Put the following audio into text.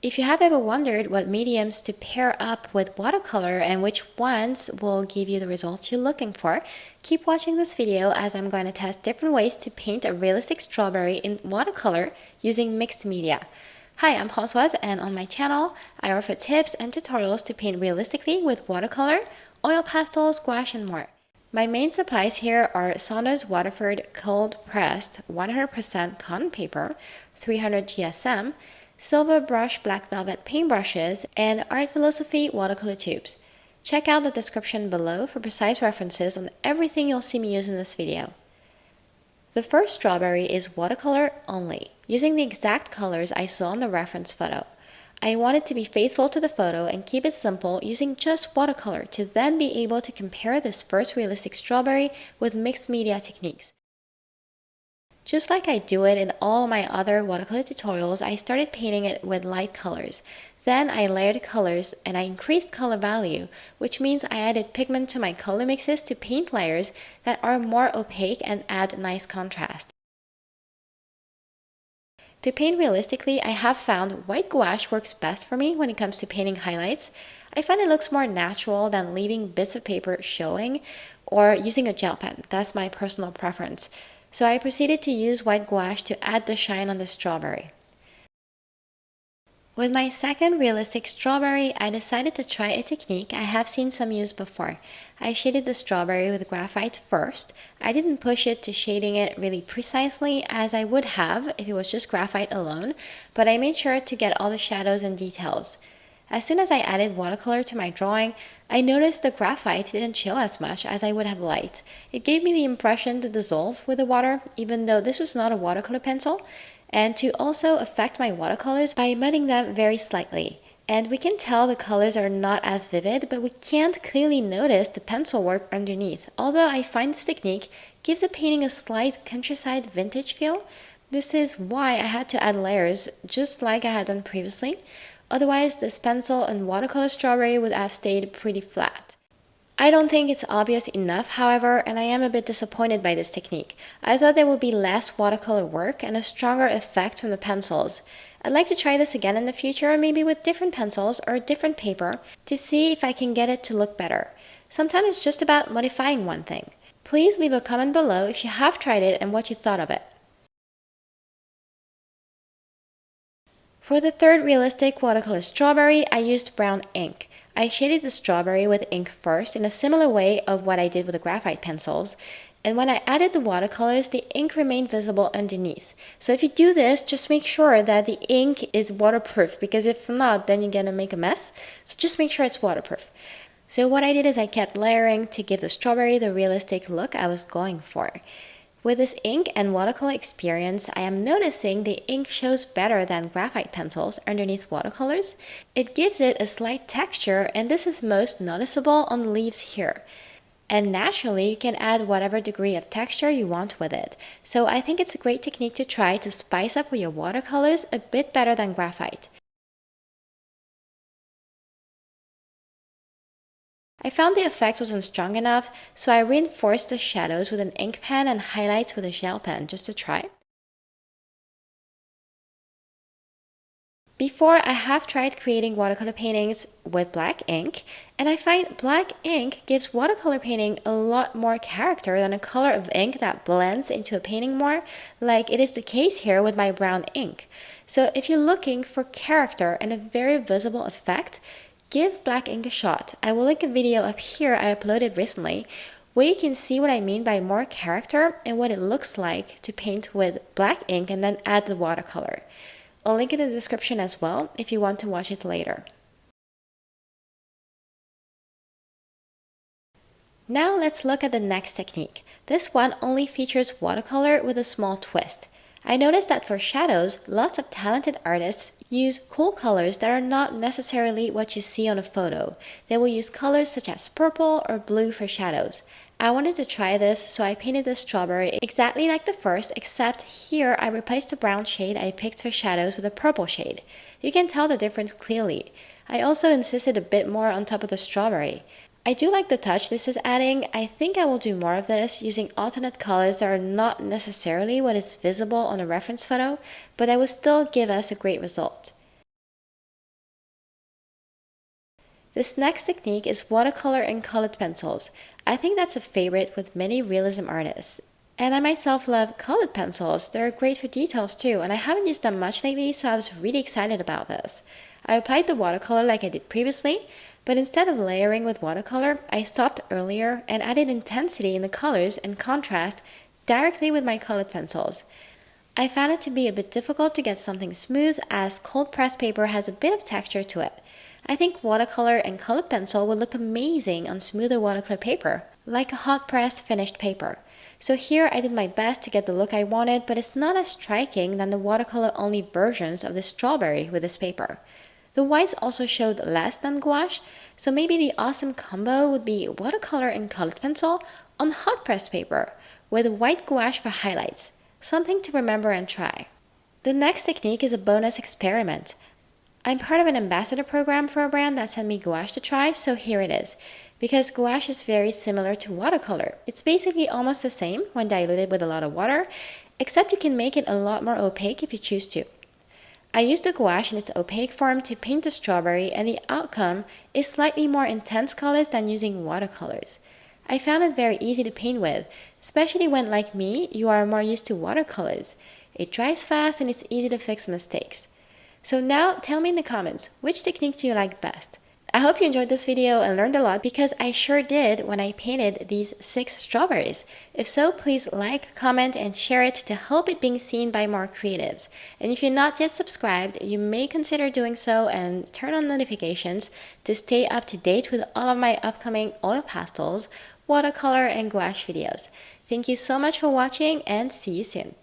If you have ever wondered what mediums to pair up with watercolor and which ones will give you the results you're looking for, keep watching this video as I'm going to test different ways to paint a realistic strawberry in watercolor using mixed media. Hi, I'm Françoise, and on my channel, I offer tips and tutorials to paint realistically with watercolor, oil pastels, gouache, and more. My main supplies here are Saunders Waterford cold-pressed 100% cotton paper, 300 GSM, silver brush black velvet paintbrushes, and Art Philosophy watercolor tubes. Check out the description below for precise references on everything you'll see me use in this video. The first strawberry is watercolor only, using the exact colors I saw in the reference photo. I wanted to be faithful to the photo and keep it simple using just watercolor to then be able to compare this first realistic strawberry with mixed media techniques. Just like I do it in all my other watercolor tutorials, I started painting it with light colors. Then I layered colors and I increased color value, which means I added pigment to my color mixes to paint layers that are more opaque and add nice contrast. To paint realistically, I have found white gouache works best for me when it comes to painting highlights. I find it looks more natural than leaving bits of paper showing or using a gel pen. That's my personal preference. So I proceeded to use white gouache to add the shine on the strawberry. With my second realistic strawberry, I decided to try a technique I have seen some use before. I shaded the strawberry with graphite first. I didn't push it to shading it really precisely as I would have if it was just graphite alone, but I made sure to get all the shadows and details. As soon as I added watercolor to my drawing, I noticed the graphite didn't show as much as I would have liked. It gave me the impression to dissolve with the water, even though this was not a watercolor pencil, and to also affect my watercolors by mudding them very slightly. And we can tell the colors are not as vivid, but we can't clearly notice the pencil work underneath. Although I find this technique gives the painting a slight countryside vintage feel. This is why I had to add layers, just like I had done previously. Otherwise, this pencil and watercolor strawberry would have stayed pretty flat. I don't think it's obvious enough, however, and I am a bit disappointed by this technique. I thought there would be less watercolor work and a stronger effect from the pencils. I'd like to try this again in the future, maybe with different pencils or different paper, to see if I can get it to look better. Sometimes it's just about modifying one thing. Please leave a comment below if you have tried it and what you thought of it. For the third realistic watercolor strawberry, I used brown ink. I shaded the strawberry with ink first in a similar way of what I did with the graphite pencils, and when I added the watercolors, the ink remained visible underneath. So if you do this, just make sure that the ink is waterproof, because if not, then you're gonna make a mess. So just make sure it's waterproof. So what I did is I kept layering to give the strawberry the realistic look I was going for. With this ink and watercolor experience, I am noticing the ink shows better than graphite pencils underneath watercolors. It gives it a slight texture, and this is most noticeable on the leaves here. And naturally, you can add whatever degree of texture you want with it. So I think it's a great technique to try to spice up with your watercolors a bit better than graphite. I found the effect wasn't strong enough, so I reinforced the shadows with an ink pen and highlights with a gel pen just to try. Before, I have tried creating watercolor paintings with black ink, and I find black ink gives watercolor painting a lot more character than a color of ink that blends into a painting more, like it is the case here with my brown ink. So if you're looking for character and a very visible effect, give black ink a shot. I will link a video up here I uploaded recently where you can see what I mean by more character and what it looks like to paint with black ink and then add the watercolor. I'll link it in the description as well if you want to watch it later. Now let's look at the next technique. This one only features watercolor with a small twist. I noticed that for shadows, lots of talented artists use cool colors that are not necessarily what you see on a photo. They will use colors such as purple or blue for shadows. I wanted to try this, so I painted this strawberry exactly like the first, except here I replaced the brown shade I picked for shadows with a purple shade. You can tell the difference clearly. I also insisted a bit more on top of the strawberry. I do like the touch this is adding. I think I will do more of this, using alternate colors that are not necessarily what is visible on a reference photo, but that will still give us a great result. This next technique is watercolor and colored pencils. I think that's a favorite with many realism artists. And I myself love colored pencils. They're great for details too, and I haven't used them much lately, so I was really excited about this. I applied the watercolor like I did previously, but instead of layering with watercolor, I stopped earlier and added intensity in the colors and contrast directly with my colored pencils. I found it to be a bit difficult to get something smooth as cold pressed paper has a bit of texture to it. I think watercolor and colored pencil would look amazing on smoother watercolor paper, like a hot pressed finished paper. So here I did my best to get the look I wanted, but it's not as striking than the watercolor only versions of the strawberry with this paper. The whites also showed less than gouache, so maybe the awesome combo would be watercolor and colored pencil on hot pressed paper, with white gouache for highlights. Something to remember and try. The next technique is a bonus experiment. I'm part of an ambassador program for a brand that sent me gouache to try, so here it is. Because gouache is very similar to watercolor. It's basically almost the same when diluted with a lot of water, except you can make it a lot more opaque if you choose to. I used the gouache in its opaque form to paint the strawberry, and the outcome is slightly more intense colors than using watercolors. I found it very easy to paint with, especially when, like me, you are more used to watercolors. It dries fast and it's easy to fix mistakes. So now tell me in the comments, which technique do you like best? I hope you enjoyed this video and learned a lot because I sure did when I painted these 6 strawberries. If so, please like, comment, and share it to help it being seen by more creatives. And if you're not yet subscribed, you may consider doing so and turn on notifications to stay up to date with all of my upcoming oil pastels, watercolor, and gouache videos. Thank you so much for watching and see you soon.